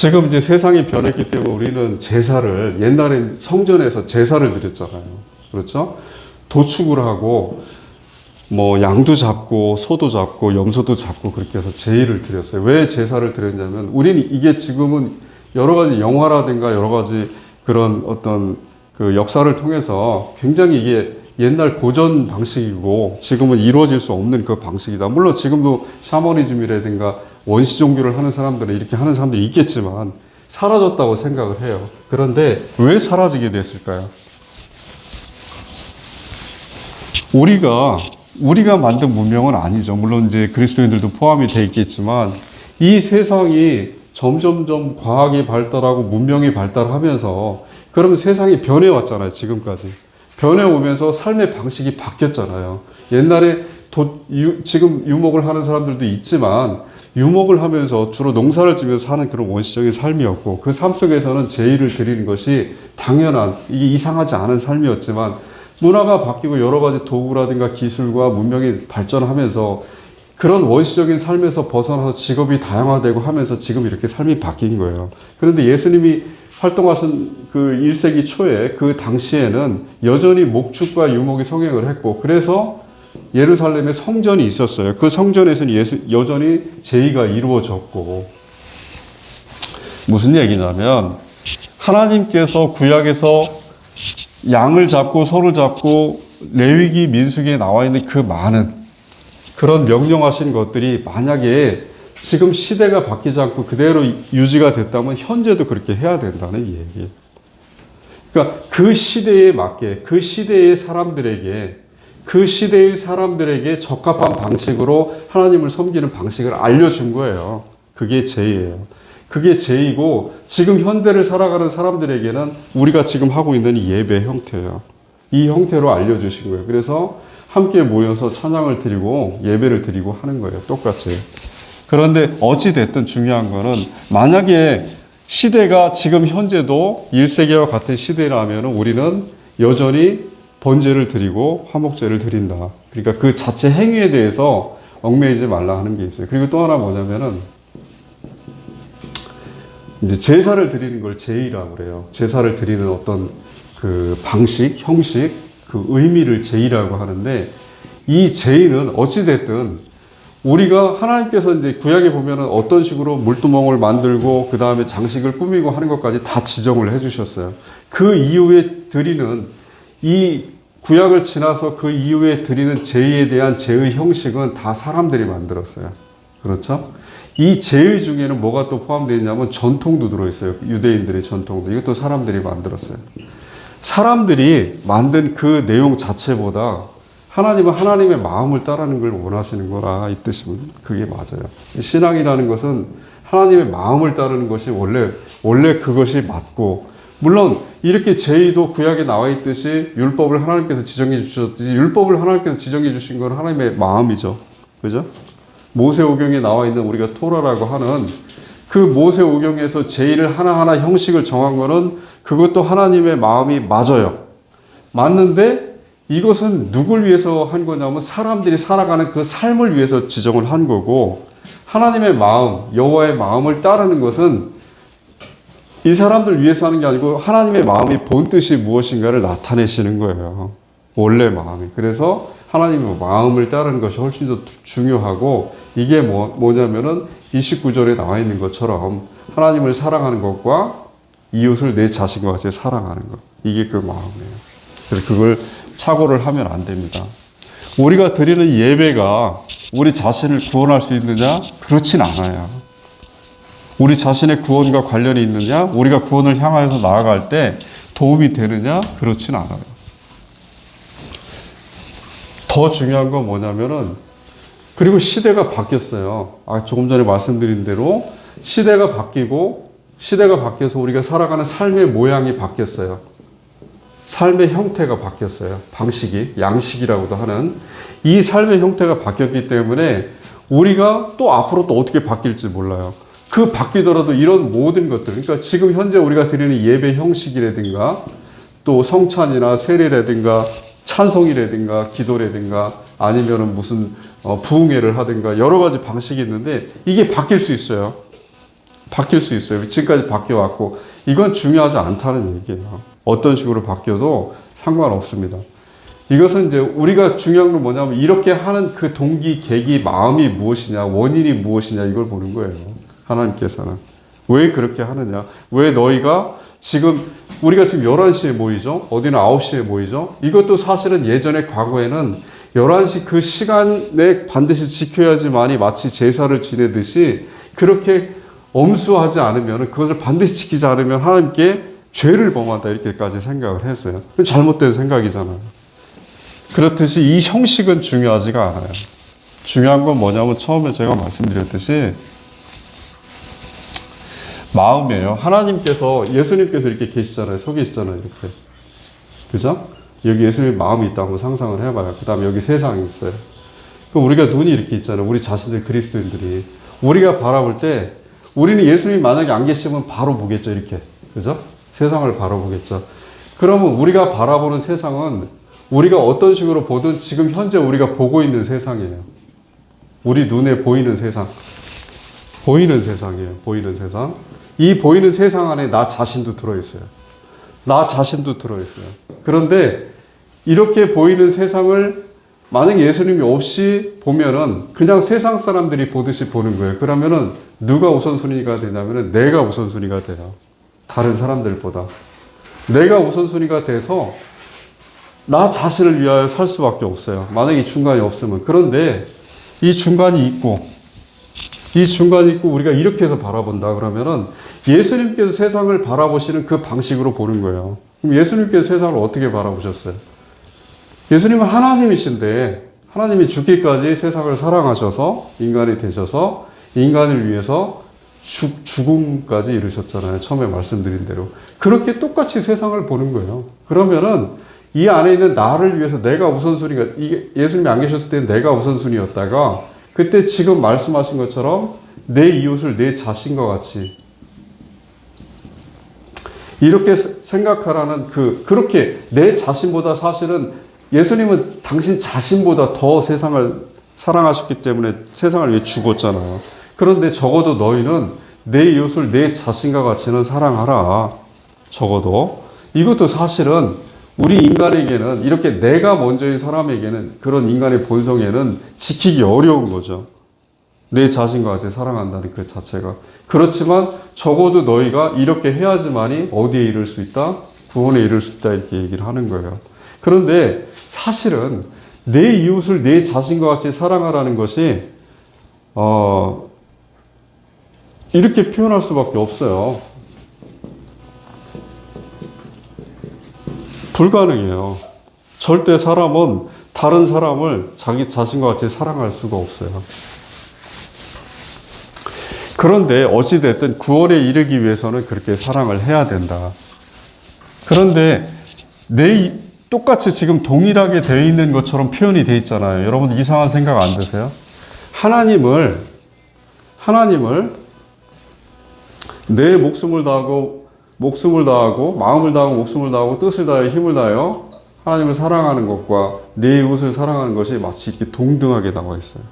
지금 이제 세상이 변했기 때문에 우리는 제사를, 옛날엔 성전에서 제사를 드렸잖아요. 그렇죠? 도축을 하고, 뭐, 양도 잡고, 소도 잡고, 염소도 잡고, 그렇게 해서 제의를 드렸어요. 왜 제사를 드렸냐면, 우리는 이게 지금은 여러 가지 영화라든가 여러 가지 그런 어떤 그 역사를 통해서 굉장히 이게 옛날 고전 방식이고 지금은 이루어질 수 없는 그 방식이다. 물론 지금도 샤머니즘이라든가 원시 종교를 하는 사람들은 이렇게 하는 사람들이 있겠지만 사라졌다고 생각을 해요. 그런데 왜 사라지게 됐을까요? 우리가 만든 문명은 아니죠. 물론 이제 그리스도인들도 포함이 되어 있겠지만 이 세상이 점점점 과학이 발달하고 문명이 발달하면서 그러면 세상이 변해왔잖아요. 지금까지. 변해오면서 삶의 방식이 바뀌었잖아요. 옛날에 지금 유목을 하는 사람들도 있지만 유목을 하면서 주로 농사를 지면서 사는 그런 원시적인 삶이었고 그 삶 속에서는 제의를 드리는 것이 당연한, 이게 이상하지 않은 삶이었지만 문화가 바뀌고 여러 가지 도구라든가 기술과 문명이 발전하면서 그런 원시적인 삶에서 벗어나서 직업이 다양화되고 하면서 지금 이렇게 삶이 바뀐 거예요. 그런데 예수님이 활동하신 그 1세기 초에 그 당시에는 여전히 목축과 유목이 성행을 했고 그래서 예루살렘에 성전이 있었어요. 그 성전에서는 여전히 제의가 이루어졌고 무슨 얘기냐면 하나님께서 구약에서 양을 잡고 소를 잡고 레위기 민수기에 나와 있는 그 많은 그런 명령하신 것들이 만약에 지금 시대가 바뀌지 않고 그대로 유지가 됐다면 현재도 그렇게 해야 된다는 얘기예요. 그러니까 그 시대에 맞게 그 시대의 사람들에게 적합한 방식으로 하나님을 섬기는 방식을 알려준 거예요. 그게 제의예요. 그게 제의고 지금 현대를 살아가는 사람들에게는 우리가 지금 하고 있는 이 예배 형태예요. 이 형태로 알려주신 거예요. 그래서 함께 모여서 찬양을 드리고 예배를 드리고 하는 거예요. 똑같이. 그런데 어찌됐든 중요한 거는 만약에 시대가 지금 현재도 1세기와 같은 시대라면 우리는 여전히 번제를 드리고 화목제를 드린다. 그러니까 그 자체 행위에 대해서 얽매이지 말라 하는 게 있어요. 그리고 또 하나 뭐냐면은 이제 제사를 드리는 걸 제의라고 그래요. 제사를 드리는 어떤 그 방식, 형식, 그 의미를 제의라고 하는데 이 제의는 어찌됐든 우리가 하나님께서 이제 구약에 보면은 어떤 식으로 물두멍을 만들고 그 다음에 장식을 꾸미고 하는 것까지 다 지정을 해주셨어요. 그 이후에 드리는 이 구약을 지나서 그 이후에 드리는 제의에 대한 제의 형식은 다 사람들이 만들었어요. 그렇죠? 이 제의 중에는 뭐가 또 포함되어 있냐면 전통도 들어있어요. 유대인들의 전통도. 이것도 사람들이 만들었어요. 사람들이 만든 그 내용 자체보다 하나님은 하나님의 마음을 따르는 걸 원하시는 거라 이 뜻이면 그게 맞아요. 신앙이라는 것은 하나님의 마음을 따르는 것이 원래 그것이 맞고 물론 이렇게 제의도 구약에 나와 있듯이 율법을 하나님께서 지정해 주셨듯이 율법을 하나님께서 지정해 주신 건 하나님의 마음이죠. 그죠? 모세오경에 나와 있는 우리가 토라라고 하는 그 모세오경에서 제의를 하나하나 형식을 정한 거는 그것도 하나님의 마음이 맞아요. 맞는데 이것은 누굴 위해서 한 거냐면 사람들이 살아가는 그 삶을 위해서 지정을 한 거고 하나님의 마음, 여호와의 마음을 따르는 것은 이 사람들 위해서 하는 게 아니고 하나님의 마음이 본 뜻이 무엇인가를 나타내시는 거예요. 원래 마음이. 그래서 하나님의 마음을 따르는 것이 훨씬 더 중요하고 이게 뭐냐면은 29절에 나와 있는 것처럼 하나님을 사랑하는 것과 이웃을 내 자신과 같이 사랑하는 것. 이게 그 마음이에요. 그래서 그걸 착오를 하면 안 됩니다. 우리가 드리는 예배가 우리 자신을 구원할 수 있느냐? 그렇진 않아요. 우리 자신의 구원과 관련이 있느냐? 우리가 구원을 향하여서 나아갈 때 도움이 되느냐? 그렇진 않아요. 더 중요한 건 뭐냐면은 그리고 시대가 바뀌었어요. 조금 전에 말씀드린 대로 시대가 바뀌어서 우리가 살아가는 삶의 모양이 바뀌었어요. 삶의 형태가 바뀌었어요. 방식이, 양식이라고도 하는 이 삶의 형태가 바뀌었기 때문에 우리가 또 앞으로 또 어떻게 바뀔지 몰라요. 그 바뀌더라도 이런 모든 것들, 그러니까 지금 현재 우리가 드리는 예배 형식이라든가 또 성찬이나 세례라든가 찬송이라든가 기도라든가 아니면은 무슨 부흥회를 하든가 여러 가지 방식이 있는데 이게 바뀔 수 있어요. 바뀔 수 있어요. 지금까지 바뀌어왔고, 이건 중요하지 않다는 얘기예요. 어떤 식으로 바뀌어도 상관없습니다. 이것은 이제 우리가 중요한 건 뭐냐면, 이렇게 하는 그 동기, 계기, 마음이 무엇이냐, 원인이 무엇이냐, 이걸 보는 거예요. 하나님께서는. 왜 그렇게 하느냐? 왜 너희가 지금, 우리가 지금 11시에 모이죠? 어디는 9시에 모이죠? 이것도 사실은 예전에 과거에는 11시 그 시간에 반드시 지켜야지만이 마치 제사를 지내듯이 그렇게 엄수하지 않으면, 그것을 반드시 지키지 않으면 하나님께 죄를 범한다, 이렇게까지 생각을 했어요. 잘못된 생각이잖아요. 그렇듯이 이 형식은 중요하지가 않아요. 중요한 건 뭐냐면 처음에 제가 말씀드렸듯이 마음이에요. 하나님께서, 예수님께서 이렇게 계시잖아요. 서 계시잖아요. 이렇게. 그죠? 여기 예수님 마음이 있다고 상상을 해봐요. 그 다음에 여기 세상이 있어요. 그럼 우리가 눈이 이렇게 있잖아요. 우리 자신들 그리스도인들이. 우리가 바라볼 때 우리는 예수님 만약에 안 계시면 바로 보겠죠. 이렇게. 그죠? 세상을 바라보겠죠. 그러면 우리가 바라보는 세상은 우리가 어떤 식으로 보든 지금 현재 우리가 보고 있는 세상이에요. 우리 눈에 보이는 세상. 보이는 세상이에요. 보이는 세상. 이 보이는 세상 안에 나 자신도 들어있어요. 나 자신도 들어있어요. 그런데 이렇게 보이는 세상을 만약에 예수님이 없이 보면은 그냥 세상 사람들이 보듯이 보는 거예요. 그러면은 누가 우선순위가 되냐면은 내가 우선순위가 돼요. 다른 사람들보다. 내가 우선순위가 돼서 나 자신을 위하여 살 수밖에 없어요. 만약에 이 중간이 없으면. 그런데 이 중간이 있고 우리가 이렇게 해서 바라본다 그러면은 예수님께서 세상을 바라보시는 그 방식으로 보는 거예요. 그럼 예수님께서 세상을 어떻게 바라보셨어요? 예수님은 하나님이신데 하나님이 죽기까지 세상을 사랑하셔서 인간이 되셔서 인간을 위해서 죽음까지 이르셨잖아요. 처음에 말씀드린 대로. 그렇게 똑같이 세상을 보는 거예요. 그러면은 이 안에 있는 나를 위해서 내가 우선순위가, 이게 예수님이 안 계셨을 때는 내가 우선순위였다가 그때 지금 말씀하신 것처럼 내 이웃을 내 자신과 같이 이렇게 생각하라는 그렇게 내 자신보다 사실은 예수님은 당신 자신보다 더 세상을 사랑하셨기 때문에 세상을 위해 죽었잖아요. 그런데 적어도 너희는 내 이웃을 내 자신과 같이는 사랑하라. 적어도. 이것도 사실은 우리 인간에게는 이렇게 내가 먼저인 사람에게는 그런 인간의 본성에는 지키기 어려운 거죠. 내 자신과 같이 사랑한다는 그 자체가. 그렇지만 적어도 너희가 이렇게 해야지만이 어디에 이를 수 있다? 구원에 이를 수 있다. 이렇게 얘기를 하는 거예요. 그런데 사실은 내 이웃을 내 자신과 같이 사랑하라는 것이 이렇게 표현할 수밖에 없어요. 불가능해요. 절대 사람은 다른 사람을 자기 자신과 같이 사랑할 수가 없어요. 그런데 어찌됐든 구원에 이르기 위해서는 그렇게 사랑을 해야 된다. 그런데 똑같이 지금 동일하게 되어 있는 것처럼 표현이 되어 있잖아요. 여러분 이상한 생각 안 드세요? 하나님을 내 목숨을 다하고 마음을 다하고 목숨을 다하고 뜻을 다하여 힘을 다하여 하나님을 사랑하는 것과 내 이웃을 사랑하는 것이 마치 이렇게 동등하게 나와 있어요.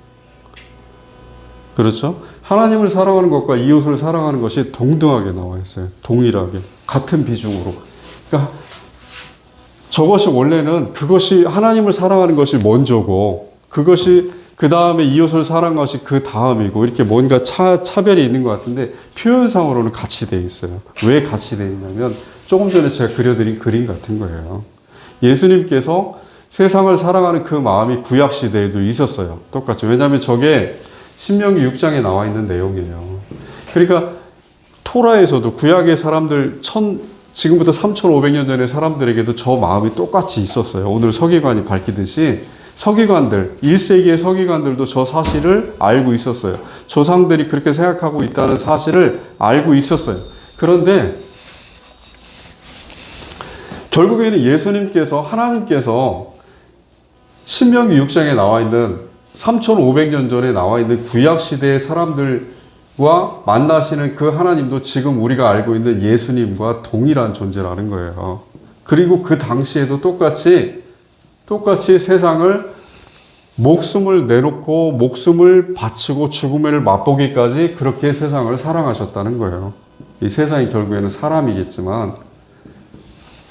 그렇죠? 하나님을 사랑하는 것과 이웃을 사랑하는 것이 동등하게 나와 있어요. 동일하게. 같은 비중으로. 그러니까 저것이 원래는 그것이 하나님을 사랑하는 것이 먼저고 그것이 그 다음에 이웃을 사랑하는 것이 그 다음이고 이렇게 뭔가 차별이 있는 것 같은데 표현상으로는 같이 되어 있어요. 왜 같이 되어 있냐면 조금 전에 제가 그려드린 그림 같은 거예요. 예수님께서 세상을 사랑하는 그 마음이 구약시대에도 있었어요. 똑같죠. 왜냐하면 저게 신명기 6장에 나와 있는 내용이에요. 그러니까 토라에서도 구약의 사람들 지금부터 3,500년 전의 사람들에게도 저 마음이 똑같이 있었어요. 오늘 서기관이 밝히듯이 서기관들, 1세기의 서기관들도 저 사실을 알고 있었어요. 조상들이 그렇게 생각하고 있다는 사실을 알고 있었어요. 그런데 결국에는 예수님께서, 하나님께서 신명기 6장에 나와 있는 3,500년 전에 나와 있는 구약시대의 사람들과 만나시는 그 하나님도 지금 우리가 알고 있는 예수님과 동일한 존재라는 거예요. 그리고 그 당시에도 똑같이 세상을 목숨을 내놓고 목숨을 바치고 죽음을 맛보기까지 그렇게 세상을 사랑하셨다는 거예요. 이 세상이 결국에는 사람이겠지만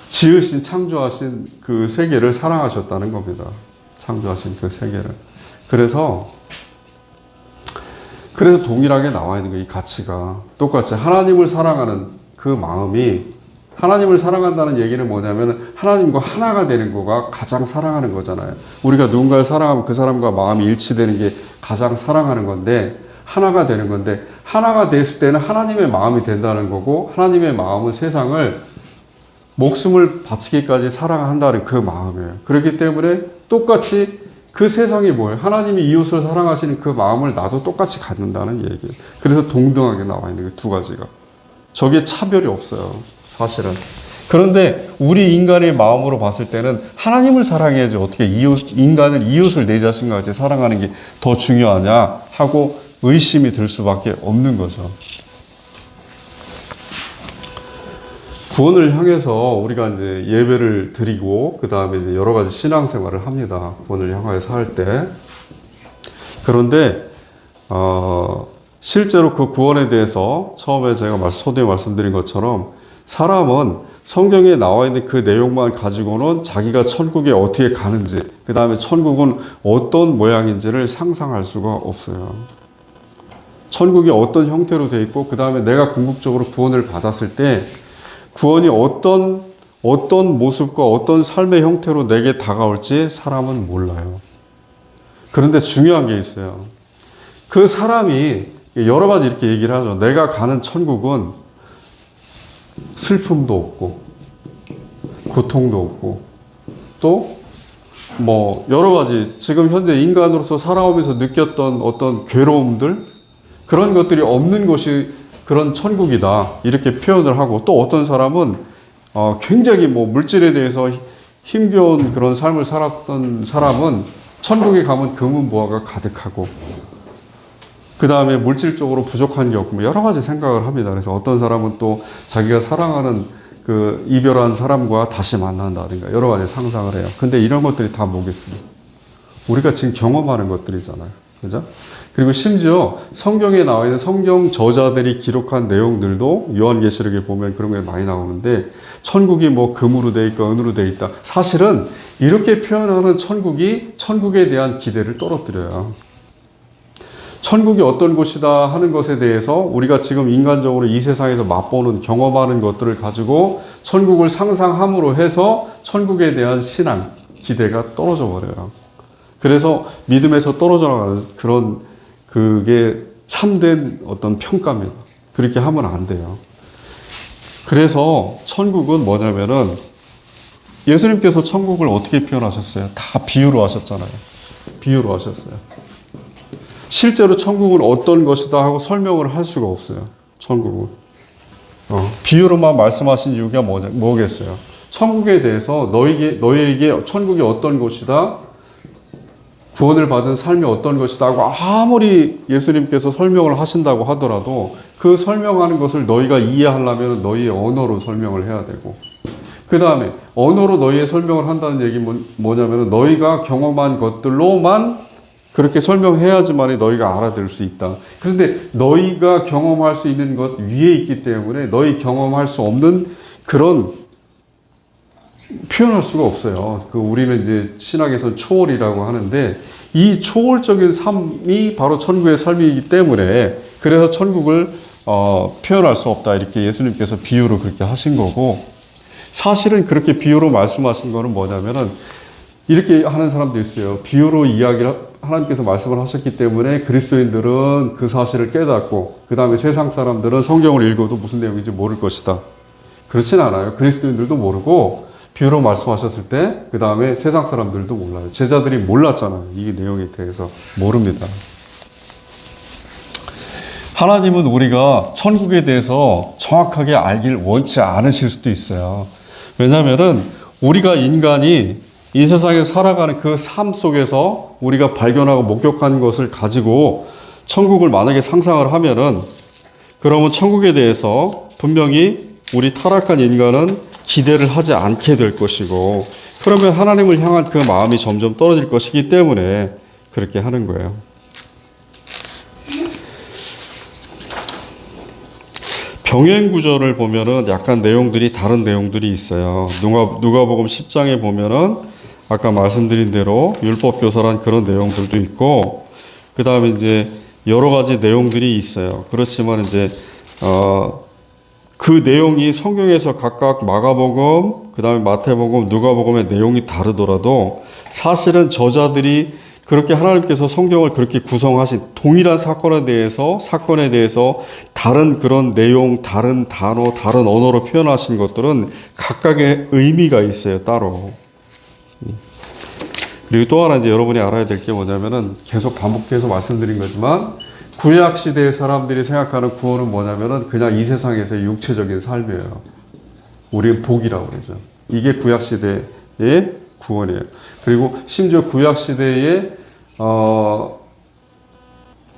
지으신 창조하신 그 세계를 사랑하셨다는 겁니다. 창조하신 그 세계를. 그래서 동일하게 나와 있는 거예요. 이 가치가 똑같이 하나님을 사랑하는 그 마음이, 하나님을 사랑한다는 얘기는 뭐냐면 하나님과 하나가 되는 거가 가장 사랑하는 거잖아요. 우리가 누군가를 사랑하면 그 사람과 마음이 일치되는 게 가장 사랑하는 건데, 하나가 되는 건데, 하나가 됐을 때는 하나님의 마음이 된다는 거고, 하나님의 마음은 세상을 목숨을 바치기까지 사랑한다는 그 마음이에요. 그렇기 때문에 똑같이 그 세상이 뭐예요? 하나님이 이웃을 사랑하시는 그 마음을 나도 똑같이 갖는다는 얘기예요. 그래서 동등하게 나와 있는 그 두 가지가. 저게 차별이 없어요. 사실은. 그런데 우리 인간의 마음으로 봤을 때는 하나님을 사랑해야지 어떻게 인간을 이웃을 내 자신과 같이 사랑하는 게 더 중요하냐 하고 의심이 들 수밖에 없는 거죠. 구원을 향해서 우리가 이제 예배를 드리고 그 다음에 이제 여러 가지 신앙생활을 합니다. 구원을 향하여서 할 때. 그런데 실제로 그 구원에 대해서 처음에 제가 소두에 말씀드린 것처럼 사람은 성경에 나와 있는 그 내용만 가지고는 자기가 천국에 어떻게 가는지, 그 다음에 천국은 어떤 모양인지를 상상할 수가 없어요. 천국이 어떤 형태로 되어 있고, 그 다음에 내가 궁극적으로 구원을 받았을 때 구원이 어떤 모습과 어떤 삶의 형태로 내게 다가올지 사람은 몰라요. 그런데 중요한 게 있어요. 그 사람이 여러 가지 이렇게 얘기를 하죠. 내가 가는 천국은 슬픔도 없고 고통도 없고 또 뭐 여러 가지 지금 현재 인간으로서 살아오면서 느꼈던 어떤 괴로움들, 그런 것들이 없는 곳이 그런 천국이다 이렇게 표현을 하고, 또 어떤 사람은 굉장히 뭐 물질에 대해서 힘겨운 그런 삶을 살았던 사람은 천국에 가면 금은보화가 가득하고 그 다음에 물질적으로 부족한 게 없고 여러 가지 생각을 합니다. 그래서 어떤 사람은 또 자기가 사랑하는 그 이별한 사람과 다시 만난다든가 여러 가지 상상을 해요. 근데 이런 것들이 다 뭐겠어요? 우리가 지금 경험하는 것들이잖아요. 그죠? 그리고 심지어 성경에 나와 있는 성경 저자들이 기록한 내용들도 요한계시록에 보면 그런 게 많이 나오는데, 천국이 뭐 금으로 돼 있고 은으로 돼 있다. 사실은 이렇게 표현하는 천국이 천국에 대한 기대를 떨어뜨려요. 천국이 어떤 곳이다 하는 것에 대해서 우리가 지금 인간적으로 이 세상에서 맛보는 경험하는 것들을 가지고 천국을 상상함으로 해서 천국에 대한 신앙, 기대가 떨어져 버려요. 그래서 믿음에서 떨어져 나가는 그런 그게 참된 어떤 평가입니다. 그렇게 하면 안 돼요. 그래서 천국은 뭐냐면은 예수님께서 천국을 어떻게 표현하셨어요? 다 비유로 하셨잖아요. 비유로 하셨어요. 실제로 천국은 어떤 것이다 하고 설명을 할 수가 없어요. 천국은. 비유로만 말씀하신 이유가 뭐겠어요? 천국에 대해서 너희에게 천국이 어떤 곳이다, 구원을 받은 삶이 어떤 것이다 하고 아무리 예수님께서 설명을 하신다고 하더라도 그 설명하는 것을 너희가 이해하려면 너희의 언어로 설명을 해야 되고, 그 다음에 언어로 너희의 설명을 한다는 얘기는 뭐냐면 너희가 경험한 것들로만 그렇게 설명해야지만 너희가 알아들을 수 있다. 그런데 너희가 경험할 수 있는 것 위에 있기 때문에 너희 경험할 수 없는 그런 표현할 수가 없어요. 우리는 이제 신학에서 초월이라고 하는데 이 초월적인 삶이 바로 천국의 삶이기 때문에 그래서 천국을 표현할 수 없다 이렇게 예수님께서 비유로 그렇게 하신 거고, 사실은 그렇게 비유로 말씀하신 거는 뭐냐면은 이렇게 하는 사람도 있어요. 비유로 하나님께서 말씀을 하셨기 때문에 그리스도인들은 그 사실을 깨닫고 그 다음에 세상 사람들은 성경을 읽어도 무슨 내용인지 모를 것이다. 그렇진 않아요. 그리스도인들도 모르고 비유로 말씀하셨을 때 그 다음에 세상 사람들도 몰라요. 제자들이 몰랐잖아요. 이 내용에 대해서 모릅니다. 하나님은 우리가 천국에 대해서 정확하게 알길 원치 않으실 수도 있어요. 왜냐하면은 우리가 인간이 이 세상에 살아가는 그 삶 속에서 우리가 발견하고 목격한 것을 가지고 천국을 만약에 상상을 하면은, 그러면 천국에 대해서 분명히 우리 타락한 인간은 기대를 하지 않게 될 것이고, 그러면 하나님을 향한 그 마음이 점점 떨어질 것이기 때문에 그렇게 하는 거예요. 병행 구절을 보면은 약간 내용들이 다른 내용들이 있어요. 누가복음 10장에 보면은 아까 말씀드린 대로 율법 교사란 그런 내용들도 있고, 그 다음에 이제 여러 가지 내용들이 있어요. 그렇지만 이제 그 내용이 성경에서 각각 마가복음, 그 다음에 마태복음, 누가복음의 내용이 다르더라도 사실은 저자들이 그렇게 하나님께서 성경을 그렇게 구성하신 동일한 사건에 대해서 다른 그런 내용, 다른 단어, 다른 언어로 표현하신 것들은 각각의 의미가 있어요, 따로. 그리고 또 하나 이제 여러분이 알아야 될 게 뭐냐면은 계속 반복해서 말씀드린 거지만 구약 시대의 사람들이 생각하는 구원은 뭐냐면은 그냥 이 세상에서의 육체적인 삶이에요. 우리는 복이라고 그러죠. 이게 구약 시대의 구원이에요. 그리고 심지어 구약 시대에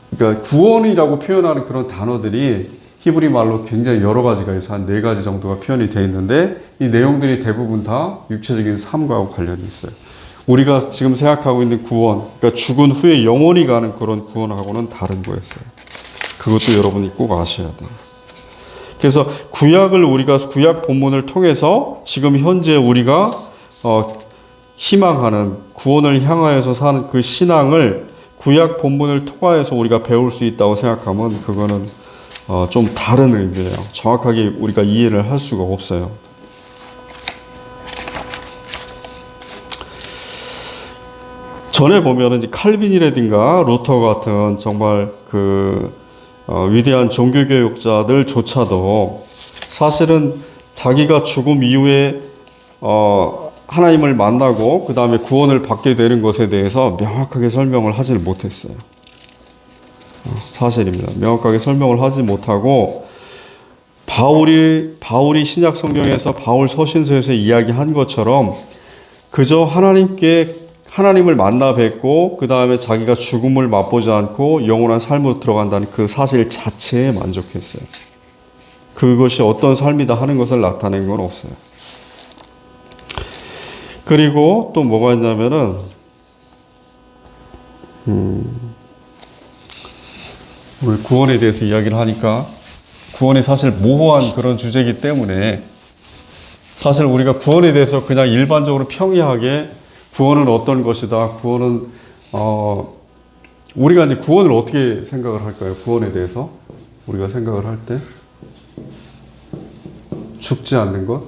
그러니까 구원이라고 표현하는 그런 단어들이 히브리 말로 굉장히 여러 가지가 있어서 한 4가지 정도가 표현이 되어 있는데 이 내용들이 대부분 다 육체적인 삶과 관련이 있어요. 우리가 지금 생각하고 있는 구원, 그러니까 죽은 후에 영원히 가는 그런 구원하고는 다른 거였어요. 그것도 여러분이 꼭 아셔야 돼요. 그래서 우리가 구약 본문을 통해서 지금 현재 우리가 희망하는 구원을 향하여서 사는 그 신앙을 구약 본문을 통하여서 우리가 배울 수 있다고 생각하면 그거는 좀 다른 의미예요. 정확하게 우리가 이해를 할 수가 없어요. 전에 보면은 이제 칼빈이라든가 루터 같은 정말 위대한 종교개혁자들조차도 사실은 자기가 죽음 이후에 하나님을 만나고 그 다음에 구원을 받게 되는 것에 대해서 명확하게 설명을 하지를 못했어요. 사실입니다. 명확하게 설명을 하지 못하고 바울이 신약 성경에서 바울 서신서에서 이야기한 것처럼 그저 하나님을 만나 뵙고 그 다음에 자기가 죽음을 맛보지 않고 영원한 삶으로 들어간다는 그 사실 자체에 만족했어요. 그것이 어떤 삶이다 하는 것을 나타낸 건 없어요. 그리고 또 뭐가 있냐면은 우리 구원에 대해서 이야기를 하니까 구원이 사실 모호한 그런 주제이기 때문에 사실 우리가 구원에 대해서 그냥 일반적으로 평이하게 구원은 어떤 것이다. 구원은 우리가 이제 구원을 어떻게 생각을 할까요? 구원에 대해서 우리가 생각을 할 때 죽지 않는 것?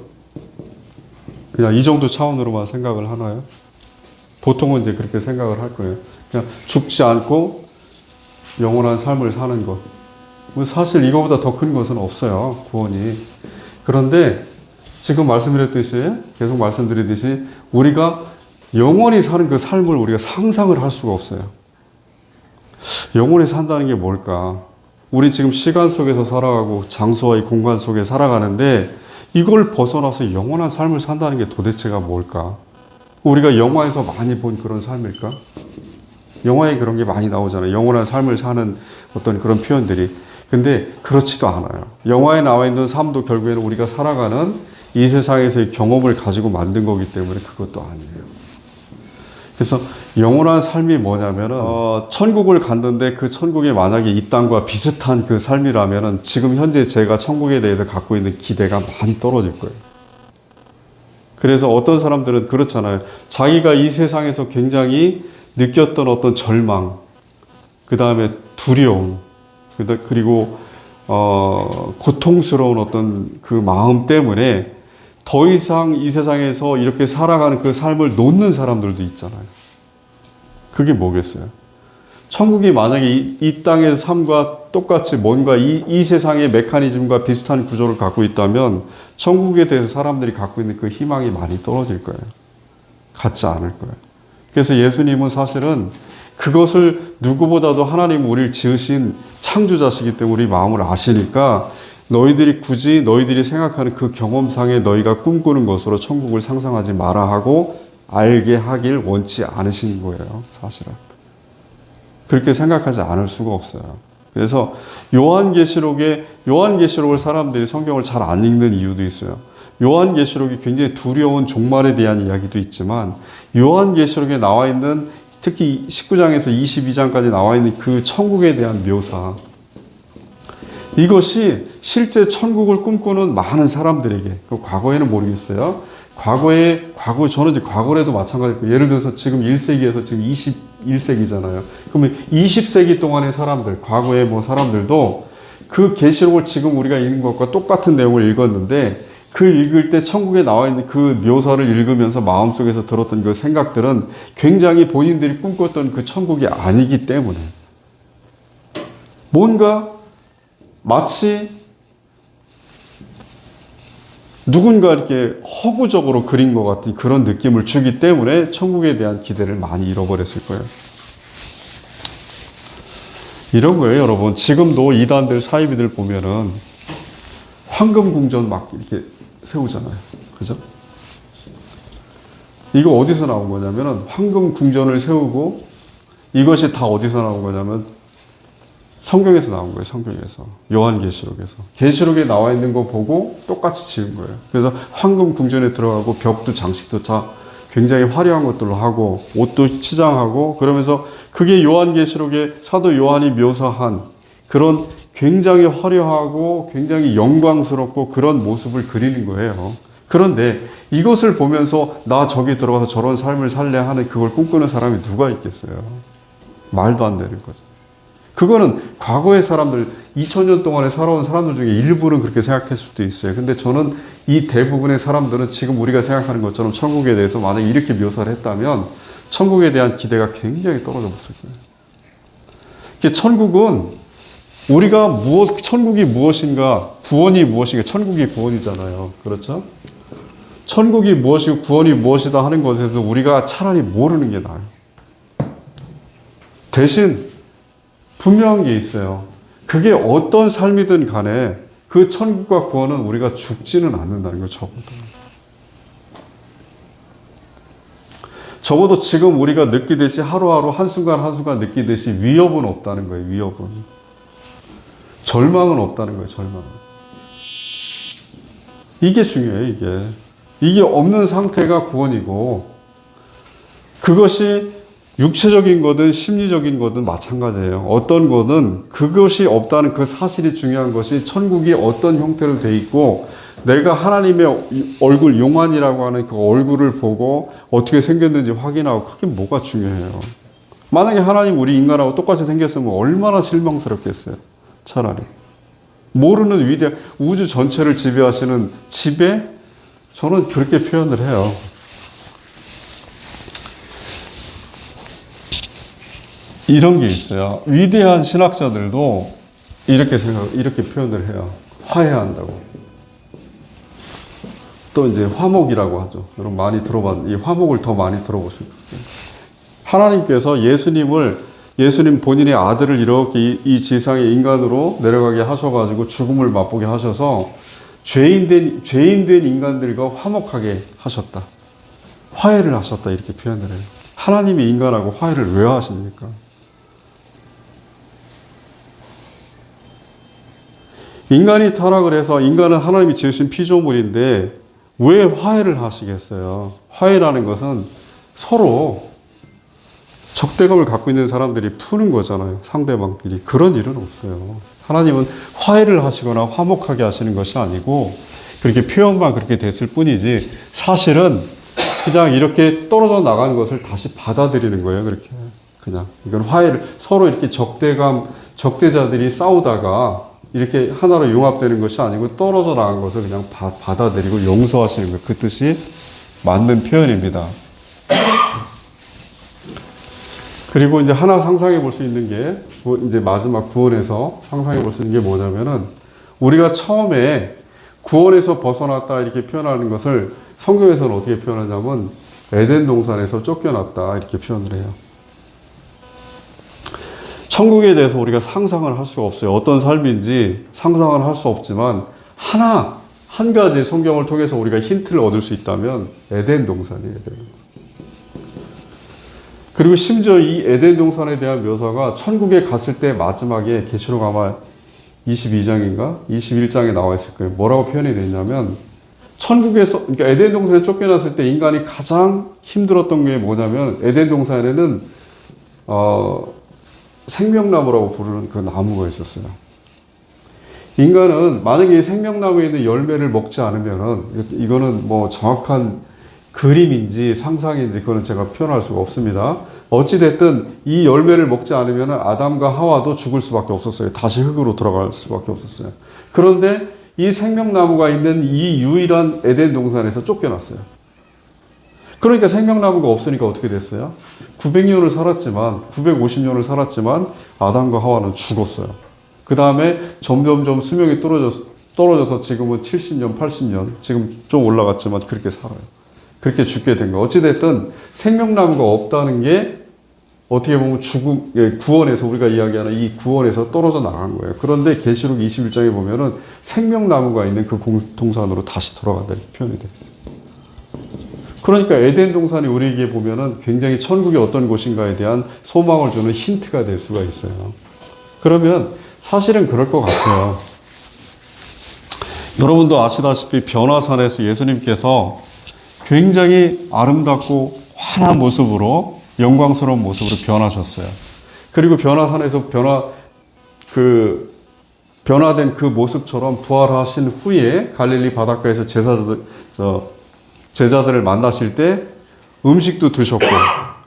그냥 이 정도 차원으로만 생각을 하나요? 보통은 이제 그렇게 생각을 할 거예요. 그냥 죽지 않고 영원한 삶을 사는 것. 사실 이거보다 더 큰 것은 없어요. 구원이. 그런데 지금 말씀드렸듯이 계속 말씀드리듯이 우리가 영원히 사는 그 삶을 우리가 상상을 할 수가 없어요. 영원히 산다는 게 뭘까? 우리 지금 시간 속에서 살아가고 장소와 이 공간 속에 살아가는데 이걸 벗어나서 영원한 삶을 산다는 게 도대체가 뭘까? 우리가 영화에서 많이 본 그런 삶일까? 영화에 그런 게 많이 나오잖아요. 영원한 삶을 사는 어떤 그런 표현들이. 근데 그렇지도 않아요. 영화에 나와 있는 삶도 결국에는 우리가 살아가는 이 세상에서의 경험을 가지고 만든 거기 때문에 그것도 아니에요. 그래서 영원한 삶이 뭐냐면은 천국을 갔는데 그 천국이 만약에 이 땅과 비슷한 그 삶이라면은 지금 현재 제가 천국에 대해서 갖고 있는 기대가 많이 떨어질 거예요. 그래서 어떤 사람들은 그렇잖아요. 자기가 이 세상에서 굉장히 느꼈던 어떤 절망, 그 다음에 두려움, 그리고 고통스러운 어떤 그 마음 때문에 더 이상 이 세상에서 이렇게 살아가는 그 삶을 놓는 사람들도 있잖아요. 그게 뭐겠어요? 천국이 만약에 이 땅의 삶과 똑같이 뭔가 이 세상의 메커니즘과 비슷한 구조를 갖고 있다면 천국에 대해서 사람들이 갖고 있는 그 희망이 많이 떨어질 거예요. 갖지 않을 거예요. 그래서 예수님은 사실은 그것을 누구보다도 하나님 우리를 지으신 창조자시기 때문에 우리 마음을 아시니까 굳이 너희들이 생각하는 그 경험상에 너희가 꿈꾸는 것으로 천국을 상상하지 마라 하고 알게 하길 원치 않으신 거예요. 사실은. 그렇게 생각하지 않을 수가 없어요. 그래서 요한계시록을 사람들이 성경을 잘 안 읽는 이유도 있어요. 요한계시록이 굉장히 두려운 종말에 대한 이야기도 있지만 요한계시록에 나와 있는 특히 19장에서 22장까지 나와 있는 그 천국에 대한 묘사, 이것이 실제 천국을 꿈꾸는 많은 사람들에게, 그 과거에는 모르겠어요. 저는 이제 과거에도 마찬가지고, 예를 들어서 지금 1세기에서 지금 21세기잖아요. 그러면 20세기 동안의 사람들, 과거의 뭐 사람들도 그 계시록을 지금 우리가 읽는 것과 똑같은 내용을 읽었는데, 그 읽을 때 천국에 나와 있는 그 묘사를 읽으면서 마음속에서 들었던 그 생각들은 굉장히 본인들이 꿈꿨던 그 천국이 아니기 때문에, 뭔가 마치 누군가 이렇게 허구적으로 그린 것 같은 그런 느낌을 주기 때문에 천국에 대한 기대를 많이 잃어버렸을 거예요. 이런 거예요, 여러분. 지금도 이단들, 사이비들 보면은 황금궁전 막 이렇게 세우잖아요. 그죠? 이거 어디서 나온 거냐면은 황금궁전을 세우고, 이것이 다 어디서 나온 거냐면 성경에서 나온 거예요. 성경에서. 요한계시록에서. 계시록에 나와 있는 거 보고 똑같이 지은 거예요. 그래서 황금궁전에 들어가고 벽도 장식도 다 굉장히 화려한 것들로 하고 옷도 치장하고, 그러면서 그게 요한계시록에 사도 요한이 묘사한 그런 굉장히 화려하고 굉장히 영광스럽고 그런 모습을 그리는 거예요. 그런데 이것을 보면서 나 저기 들어가서 저런 삶을 살래 하는 그걸 꿈꾸는 사람이 누가 있겠어요? 말도 안 되는 거죠. 그거는 과거의 사람들, 2000년 동안에 살아온 사람들 중에 일부는 그렇게 생각했을 수도 있어요. 근데 저는 이 대부분의 사람들은 지금 우리가 생각하는 것처럼 천국에 대해서 만약에 이렇게 묘사를 했다면 천국에 대한 기대가 굉장히 떨어져 버렸을 거예요. 천국은 우리가 천국이 무엇인가, 구원이 무엇인가, 천국이 구원이잖아요. 그렇죠? 천국이 무엇이고 구원이 무엇이다 하는 것에서 우리가 차라리 모르는 게 나아요. 대신 분명한 게 있어요. 그게 어떤 삶이든 간에 그 천국과 구원은 우리가 죽지는 않는다는 거예요. 적어도 지금 우리가 느끼듯이 하루하루 한순간 한순간 느끼듯이 위협은 없다는 거예요. 위협은. 절망은 없다는 거예요. 절망은. 이게 중요해요. 이게 없는 상태가 구원이고, 그것이 육체적인 거든 심리적인 거든 마찬가지예요. 어떤 거는 그것이 없다는 그 사실이 중요한 것이, 천국이 어떤 형태로 돼 있고 내가 하나님의 얼굴, 용환이라고 하는 그 얼굴을 보고 어떻게 생겼는지 확인하고, 그게 뭐가 중요해요. 만약에 하나님 우리 인간하고 똑같이 생겼으면 얼마나 실망스럽겠어요. 차라리. 모르는 위대한 우주 전체를 지배하시는 지배? 저는 그렇게 표현을 해요. 이런 게 있어요. 위대한 신학자들도 이렇게 표현을 해요. 화해한다고. 또 이제 화목이라고 하죠. 여러분 많이 이 화목을 더 많이 들어보실 거예요. 하나님께서 예수님 본인의 아들을 이렇게 이 지상에 인간으로 내려가게 하셔가지고 죽음을 맛보게 하셔서 죄인된 인간들과 화목하게 하셨다. 화해를 하셨다. 이렇게 표현을 해요. 하나님이 인간하고 화해를 왜 하십니까? 인간이 타락을 해서, 인간은 하나님이 지으신 피조물인데 왜 화해를 하시겠어요? 화해라는 것은 서로 적대감을 갖고 있는 사람들이 푸는 거잖아요. 상대방끼리. 그런 일은 없어요. 하나님은 화해를 하시거나 화목하게 하시는 것이 아니고 그렇게 표현만 그렇게 됐을 뿐이지, 사실은 그냥 이렇게 떨어져 나가는 것을 다시 받아들이는 거예요. 그렇게. 그냥. 이건 화해를, 서로 이렇게 적대자들이 싸우다가 이렇게 하나로 융합되는 것이 아니고 떨어져 나간 것을 그냥 받아들이고 용서하시는 것. 그 뜻이 맞는 표현입니다. 그리고 이제 하나 상상해 볼 수 있는 게, 이제 마지막 구원에서 상상해 볼 수 있는 게 뭐냐면은, 우리가 처음에 구원에서 벗어났다 이렇게 표현하는 것을 성경에서는 어떻게 표현하냐면, 에덴 동산에서 쫓겨났다 이렇게 표현을 해요. 천국에 대해서 우리가 상상을 할 수가 없어요. 어떤 삶인지 상상을 할 수 없지만, 한 가지 성경을 통해서 우리가 힌트를 얻을 수 있다면 에덴 동산이에요. 그리고 심지어 이 에덴 동산에 대한 묘사가 천국에 갔을 때 마지막에 계시록 아마 22장인가 21장에 나와 있을 거예요. 뭐라고 표현이 되어 있냐면, 천국에서, 그러니까 에덴 동산에 쫓겨났을 때 인간이 가장 힘들었던 게 뭐냐면, 에덴 동산에는 생명나무라고 부르는 그 나무가 있었어요. 인간은 만약에 이 생명나무에 있는 열매를 먹지 않으면은, 이거는 뭐 정확한 그림인지 상상인지 그거는 제가 표현할 수가 없습니다. 어찌됐든 이 열매를 먹지 않으면 아담과 하와도 죽을 수밖에 없었어요. 다시 흙으로 돌아갈 수밖에 없었어요. 그런데 이 생명나무가 있는 이 유일한 에덴 동산에서 쫓겨났어요. 그러니까 생명나무가 없으니까 어떻게 됐어요? 900년을 살았지만, 950년을 살았지만 아담과 하와는 죽었어요. 그 다음에 점점점 수명이 떨어져서 지금은 70년, 80년, 지금 좀 올라갔지만 그렇게 살아요. 그렇게 죽게 된 거예요. 어찌됐든 생명나무가 없다는 게 어떻게 보면 구원에서 우리가 이야기하는 이 구원에서 떨어져 나간 거예요. 그런데 계시록 21장에 보면은 생명나무가 있는 그 동산으로 다시 돌아간다 이렇게 표현이 돼요. 그러니까 에덴 동산이 우리에게 보면은 굉장히 천국이 어떤 곳인가에 대한 소망을 주는 힌트가 될 수가 있어요. 그러면 사실은 그럴 것 같아요. 여러분도 아시다시피 변화산에서 예수님께서 굉장히 아름답고 환한 모습으로 영광스러운 모습으로 변하셨어요. 그리고 변화산에서 변화된 그 모습처럼 부활하신 후에 갈릴리 바닷가에서 제자들을 만나실 때 음식도 드셨고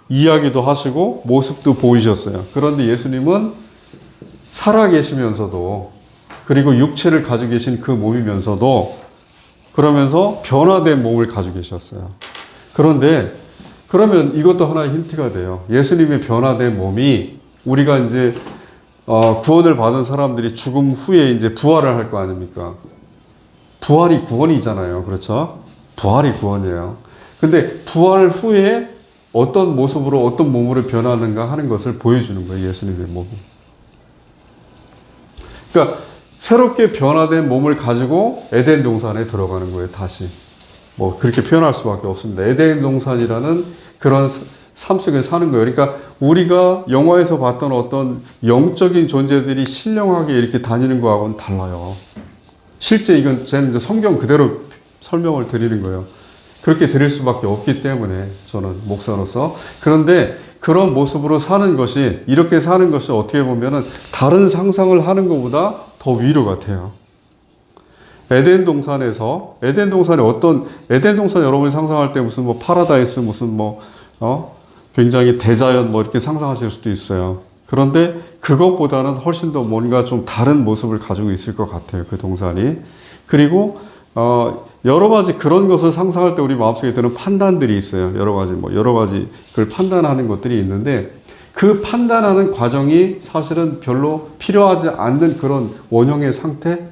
이야기도 하시고 모습도 보이셨어요. 그런데 예수님은 살아계시면서도 그리고 육체를 가지고 계신 그 몸이면서도 그러면서 변화된 몸을 가지고 계셨어요. 그런데 그러면 이것도 하나의 힌트가 돼요. 예수님의 변화된 몸이 우리가 이제 구원을 받은 사람들이 죽음 후에 이제 부활을 할 거 아닙니까? 부활이 구원이잖아요. 그렇죠? 부활이 구원이에요. 근데 부활 후에 어떤 모습으로 어떤 몸으로 변하는가 하는 것을 보여주는 거예요. 예수님의 몸이. 그러니까 새롭게 변화된 몸을 가지고 에덴 동산에 들어가는 거예요. 다시. 뭐 그렇게 표현할 수밖에 없습니다. 에덴 동산이라는 그런 삶 속에 사는 거예요. 그러니까 우리가 영화에서 봤던 어떤 영적인 존재들이 신령하게 이렇게 다니는 거하고는 달라요. 실제 이건 제 성경 그대로 설명을 드리는 거예요. 그렇게 드릴 수밖에 없기 때문에 저는 목사로서. 그런데 그런 모습으로 사는 것이, 이렇게 사는 것이 어떻게 보면은 다른 상상을 하는 것보다 더 위로 같아요. 에덴 동산에 에덴 동산 여러분이 상상할 때 무슨 뭐 파라다이스 무슨 굉장히 대자연 이렇게 상상하실 수도 있어요. 그런데 그것보다는 훨씬 더 뭔가 좀 다른 모습을 가지고 있을 것 같아요. 그 동산이. 그리고 여러 가지 그런 것을 상상할 때 우리 마음속에 드는 판단들이 있어요. 여러 가지 그걸 판단하는 것들이 있는데 그 판단하는 과정이 사실은 별로 필요하지 않는 그런 원형의 상태?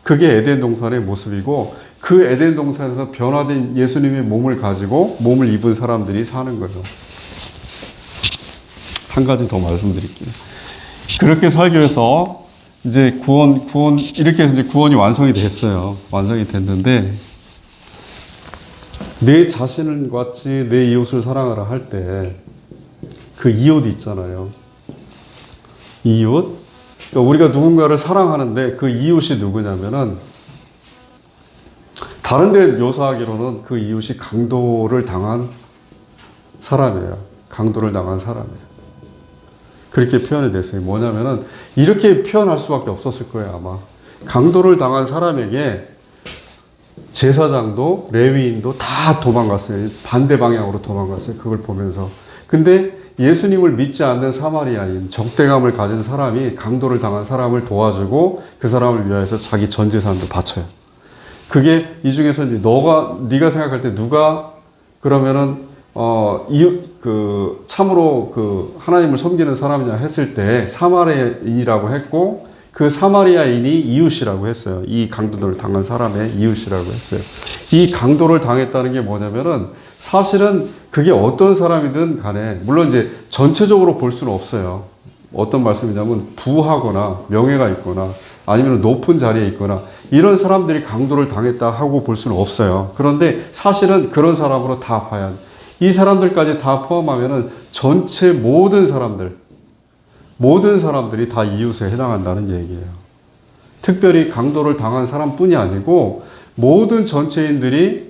그게 에덴 동산의 모습이고 그 에덴 동산에서 변화된 예수님의 몸을 가지고 몸을 입은 사람들이 사는 거예요. 한 가지 더 말씀드릴게요. 그렇게 살기 위해서 이제 이렇게 해서 이제 구원이 완성이 됐어요. 완성이 됐는데, 내 자신을 같이 내 이웃을 사랑하라 할 때, 그 이웃 있잖아요. 이웃? 그러니까 우리가 누군가를 사랑하는데 그 이웃이 누구냐면은, 다른 데 묘사하기로는 그 이웃이 강도를 당한 사람이에요. 강도를 당한 사람이에요. 그렇게 표현이 됐어요. 뭐냐면은 이렇게 표현할 수밖에 없었을 거예요. 아마 강도를 당한 사람에게 제사장도 레위인도 다 도망갔어요. 반대 방향으로 도망갔어요. 그걸 보면서. 근데 예수님을 믿지 않는 사마리아인, 적대감을 가진 사람이 강도를 당한 사람을 도와주고 그 사람을 위하여서 자기 전 재산도 바쳐요. 그게 이 중에서 이제 네가 생각할 때 누가 그러면은 참으로 하나님을 섬기는 사람이냐 했을 때 사마리아인이라고 했고, 그 사마리아인이 이웃이라고 했어요. 이 강도를 당한 사람의 이웃이라고 했어요. 이 강도를 당했다는 게 뭐냐면은 사실은 그게 어떤 사람이든 간에, 물론 이제 전체적으로 볼 수는 없어요. 어떤 말씀이냐면 부하거나 명예가 있거나 아니면 높은 자리에 있거나 이런 사람들이 강도를 당했다 하고 볼 수는 없어요. 그런데 사실은 그런 사람으로 다 봐야 돼요. 이 사람들까지 다 포함하면은 전체 모든 사람들이 다 이웃에 해당한다는 얘기예요. 특별히 강도를 당한 사람뿐이 아니고 모든 전체인들이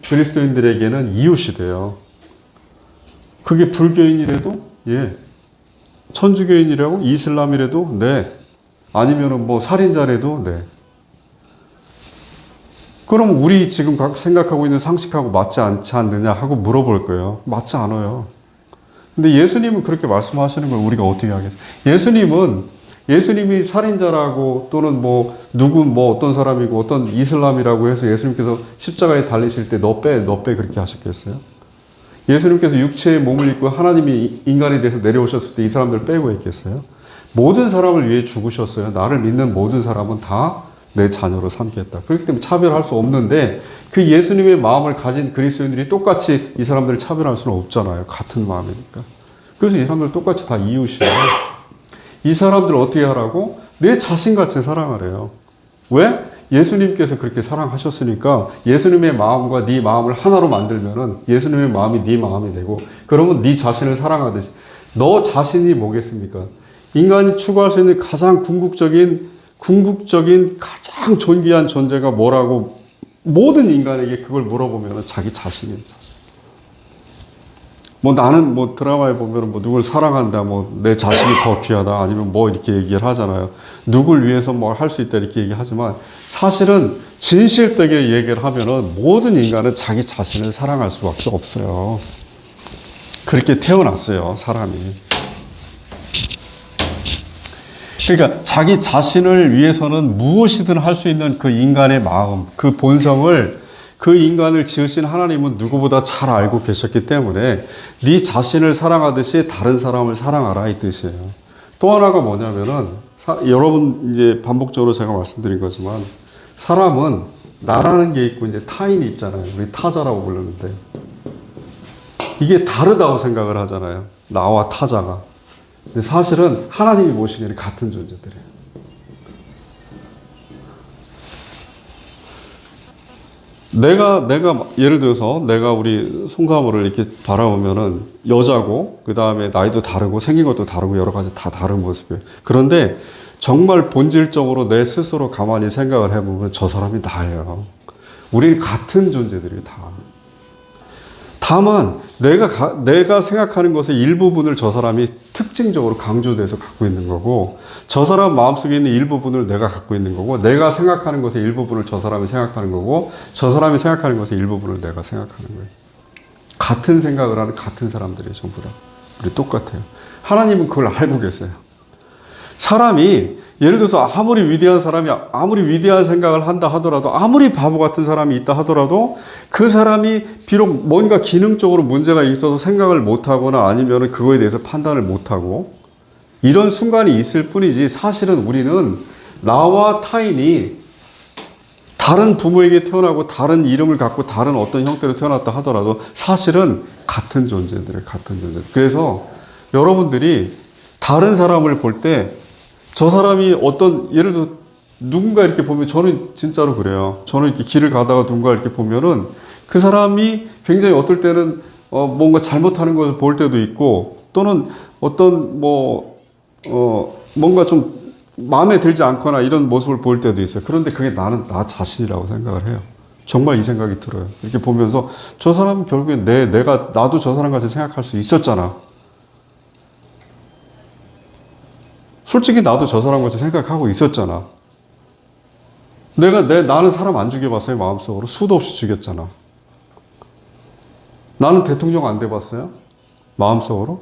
그리스도인들에게는 이웃이 돼요. 그게 불교인이라도 예. 천주교인이라고? 이슬람이라도? 네. 아니면은 뭐 살인자라도? 네. 그럼 우리 지금 생각하고 있는 상식하고 맞지 않지 않느냐 하고 물어볼 거예요. 맞지 않아요. 근데 예수님은 그렇게 말씀하시는 걸 우리가 어떻게 하겠어요? 예수님이 살인자라고 또는 뭐 누구 뭐 어떤 사람이고 어떤 이슬람이라고 해서 예수님께서 십자가에 달리실 때 너 빼 그렇게 하셨겠어요? 예수님께서 육체의 몸을 입고 하나님이 인간이 돼서 내려오셨을 때 이 사람들 빼고 했겠어요? 모든 사람을 위해 죽으셨어요. 나를 믿는 모든 사람은 다 내 자녀로 삼겠다. 그렇기 때문에 차별할 수 없는데 그 예수님의 마음을 가진 그리스도인들이 똑같이 이 사람들을 차별할 수는 없잖아요. 같은 마음이니까. 그래서 이 사람들 똑같이 다 이웃이에요. 이 사람들 어떻게 하라고? 내 자신같이 사랑하래요. 왜? 예수님께서 그렇게 사랑하셨으니까 예수님의 마음과 네 마음을 하나로 만들면은 예수님의 마음이 네 마음이 되고 그러면 네 자신을 사랑하듯이 너 자신이 뭐겠습니까? 인간이 추구할 수 있는 가장 궁극적인 가장 존귀한 존재가 뭐라고 모든 인간에게 그걸 물어보면 자기 자신입니다. 뭐 나는 뭐 드라마에 보면 뭐 누굴 사랑한다, 뭐 내 자신이 더 귀하다, 아니면 뭐 이렇게 얘기를 하잖아요. 누굴 위해서 뭘 할 수 있다 이렇게 얘기하지만 사실은 진실되게 얘기를 하면은 모든 인간은 자기 자신을 사랑할 수밖에 없어요. 그렇게 태어났어요, 사람이. 그러니까 자기 자신을 위해서는 무엇이든 할 수 있는 그 인간의 마음, 그 본성을 그 인간을 지으신 하나님은 누구보다 잘 알고 계셨기 때문에 네 자신을 사랑하듯이 다른 사람을 사랑하라 이 뜻이에요. 또 하나가 뭐냐면은 여러분 이제 반복적으로 제가 말씀드린 거지만 사람은 나라는 게 있고 이제 타인이 있잖아요. 우리 타자라고 부르는데 이게 다르다고 생각을 하잖아요. 나와 타자가. 근데 사실은 하나님이 보시기에는 같은 존재들이에요. 내가 예를 들어서 내가 우리 송가모를 이렇게 바라보면은 여자고 그 다음에 나이도 다르고 생긴 것도 다르고 여러 가지 다 다른 모습이에요. 그런데 정말 본질적으로 내 스스로 가만히 생각을 해보면 저 사람이 나예요. 우리 같은 존재들이 다. 다만 내가 생각하는 것의 일부분을 저 사람이 특징적으로 강조돼서 갖고 있는 거고 저 사람 마음속에 있는 일부분을 내가 갖고 있는 거고 내가 생각하는 것의 일부분을 저 사람이 생각하는 거고 저 사람이 생각하는 것의 일부분을 내가 생각하는 거예요. 같은 생각을 하는 같은 사람들이에요. 전부 다. 우리 똑같아요. 하나님은 그걸 알고 계세요. 사람이 예를 들어서 아무리 위대한 사람이 아무리 위대한 생각을 한다 하더라도 아무리 바보 같은 사람이 있다 하더라도 그 사람이 비록 뭔가 기능적으로 문제가 있어서 생각을 못하거나 아니면 그거에 대해서 판단을 못하고 이런 순간이 있을 뿐이지 사실은 우리는 나와 타인이 다른 부모에게 태어나고 다른 이름을 갖고 다른 어떤 형태로 태어났다 하더라도 사실은 같은 존재들이에요. 같은 존재. 그래서 여러분들이 다른 사람을 볼 때 저 사람이 어떤 예를 들어 누군가 이렇게 보면 저는 진짜로 그래요. 저는 이렇게 길을 가다가 누군가 이렇게 보면은 그 사람이 굉장히 어떨 때는 뭔가 잘못하는 것을 볼 때도 있고 또는 어떤 뭔가 좀 마음에 들지 않거나 이런 모습을 볼 때도 있어요. 그런데 그게 나는 나 자신이라고 생각을 해요. 정말 이 생각이 들어요. 이렇게 보면서 저 사람은 결국엔 나도 저 사람 같이 생각할 수 있었잖아. 솔직히 나도 저 사람 같이 생각하고 있었잖아. 나는 사람 안 죽여봤어요, 마음속으로. 수도 없이 죽였잖아. 나는 대통령 안 돼봤어요? 마음속으로?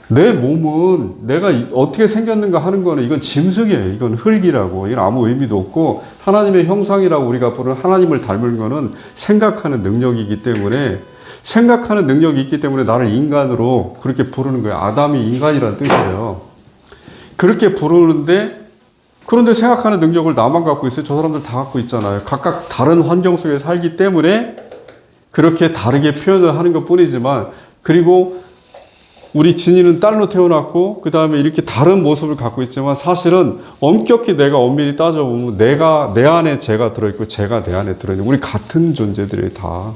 내 몸은 내가 어떻게 생겼는가 하는 거는 이건 짐승이에요. 이건 흙이라고. 이건 아무 의미도 없고 하나님의 형상이라고 우리가 부르는 하나님을 닮은 거는 생각하는 능력이기 때문에 생각하는 능력이 있기 때문에 나를 인간으로 그렇게 부르는 거예요. 아담이 인간이라는 뜻이에요. 그렇게 부르는데 그런데 생각하는 능력을 나만 갖고 있어요. 저 사람들 다 갖고 있잖아요. 각각 다른 환경 속에 살기 때문에 그렇게 다르게 표현을 하는 것 뿐이지만 그리고 우리 진이는 딸로 태어났고 그 다음에 이렇게 다른 모습을 갖고 있지만 사실은 엄격히 내가 엄밀히 따져보면 내 안에 제가 들어있고 제가 내 안에 들어있는 우리 같은 존재들이 다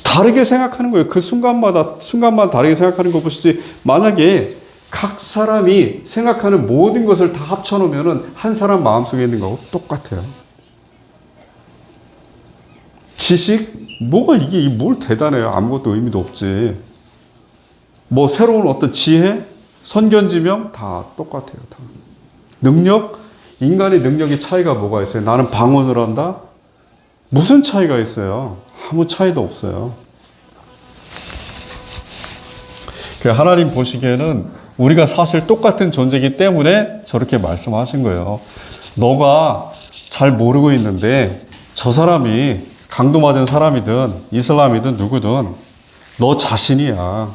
다르게 생각하는 거예요. 그 순간만 다르게 생각하는 거 보시지 만약에 각 사람이 생각하는 모든 것을 다 합쳐놓으면 한 사람 마음속에 있는 거하고 똑같아요. 지식? 뭐가 이게 뭘 대단해요. 아무것도 의미도 없지. 뭐 새로운 어떤 지혜? 선견지명? 다 똑같아요. 다. 능력? 인간의 능력의 차이가 뭐가 있어요? 나는 방언을 한다? 무슨 차이가 있어요? 아무 차이도 없어요. 하나님 보시기에는 우리가 사실 똑같은 존재이기 때문에 저렇게 말씀하신 거예요. 너가 잘 모르고 있는데 저 사람이 강도 맞은 사람이든 이슬람이든 누구든 너 자신이야.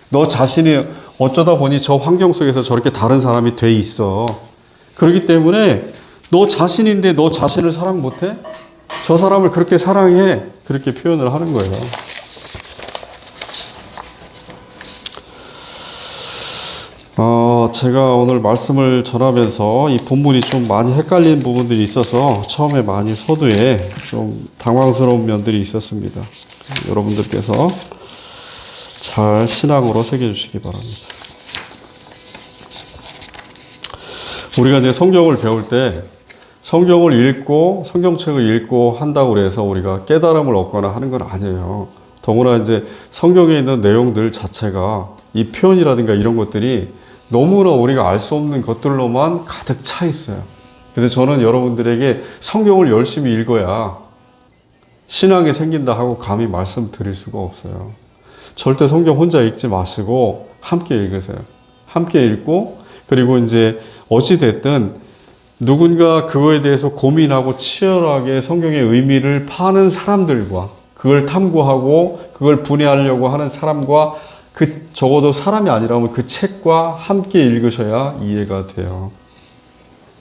너 자신이 어쩌다 보니 저 환경 속에서 저렇게 다른 사람이 돼 있어. 그렇기 때문에 너 자신인데 너 자신을 사랑 못해? 저 사람을 그렇게 사랑해. 그렇게 표현을 하는 거예요. 제가 오늘 말씀을 전하면서 이 본문이 좀 많이 헷갈리는 부분들이 있어서 처음에 많이 서두에 좀 당황스러운 면들이 있었습니다. 여러분들께서 잘 신앙으로 새겨주시기 바랍니다. 우리가 이제 성경을 배울 때 성경을 읽고 성경책을 읽고 한다고 해서 우리가 깨달음을 얻거나 하는 건 아니에요. 더구나 이제 성경에 있는 내용들 자체가 이 표현이라든가 이런 것들이 너무나 우리가 알 수 없는 것들로만 가득 차 있어요. 그래서 저는 여러분들에게 성경을 열심히 읽어야 신앙이 생긴다 하고 감히 말씀드릴 수가 없어요. 절대 성경 혼자 읽지 마시고 함께 읽으세요. 함께 읽고 그리고 이제 어찌됐든 누군가 그거에 대해서 고민하고 치열하게 성경의 의미를 파는 사람들과 그걸 탐구하고 그걸 분해하려고 하는 사람과 적어도 사람이 아니라면 그 책과 함께 읽으셔야 이해가 돼요.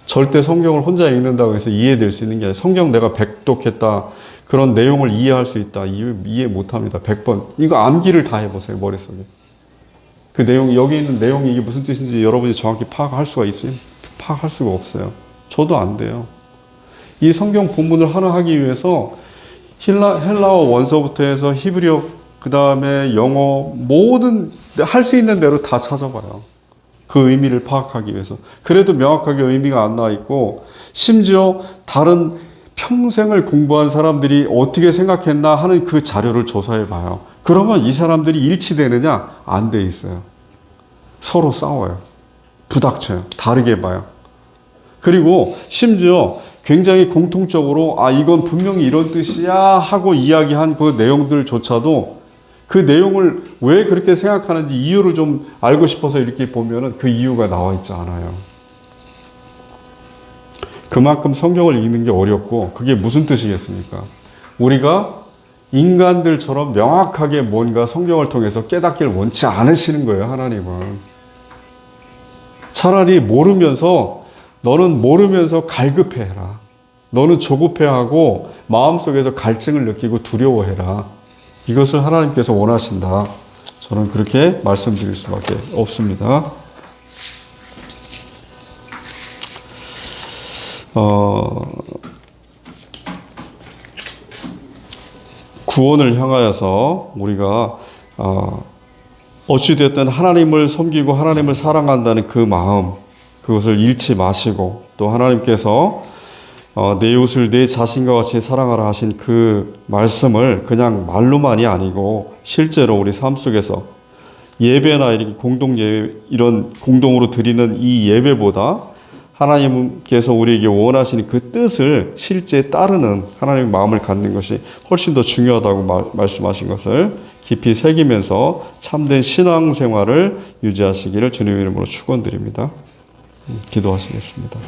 절대 성경을 혼자 읽는다고 해서 이해될 수 있는 게 아니라 성경 내가 백독했다. 그런 내용을 이해할 수 있다. 이해 못합니다. 100번. 이거 암기를 다 해보세요. 머릿속에. 그 내용, 여기 있는 내용이 이게 무슨 뜻인지 여러분이 정확히 파악할 수가 있어요? 파악할 수가 없어요. 저도 안 돼요. 이 성경 본문을 하나 하기 위해서 헬라어 원서부터 해서 히브리어 그 다음에 영어 모든 할 수 있는 대로 다 찾아봐요. 그 의미를 파악하기 위해서. 그래도 명확하게 의미가 안 나와 있고 심지어 다른 평생을 공부한 사람들이 어떻게 생각했나 하는 그 자료를 조사해 봐요. 그러면 이 사람들이 일치되느냐? 안 돼 있어요. 서로 싸워요. 부닥쳐요. 다르게 봐요. 그리고 심지어 굉장히 공통적으로 이건 분명히 이런 뜻이야 하고 이야기한 그 내용들조차도 그 내용을 왜 그렇게 생각하는지 이유를 좀 알고 싶어서 이렇게 보면은 그 이유가 나와 있지 않아요. 그만큼 성경을 읽는 게 어렵고 그게 무슨 뜻이겠습니까? 우리가 인간들처럼 명확하게 뭔가 성경을 통해서 깨닫기를 원치 않으시는 거예요, 하나님은. 차라리 너는 모르면서 갈급해해라. 너는 조급해하고 마음속에서 갈증을 느끼고 두려워해라. 이것을 하나님께서 원하신다. 저는 그렇게 말씀드릴 수밖에 없습니다. 구원을 향하여서 우리가 어찌됐든 하나님을 섬기고 하나님을 사랑한다는 그 마음, 그것을 잃지 마시고 또 하나님께서 내 이웃을 내 자신과 같이 사랑하라 하신 그 말씀을 그냥 말로만이 아니고 실제로 우리 삶 속에서 예배나 이렇게 이런 공동으로 드리는 이 예배보다 하나님께서 우리에게 원하시는 그 뜻을 실제 따르는 하나님의 마음을 갖는 것이 훨씬 더 중요하다고 말씀하신 것을 깊이 새기면서 참된 신앙생활을 유지하시기를 주님의 이름으로 축원드립니다. 기도하시겠습니다.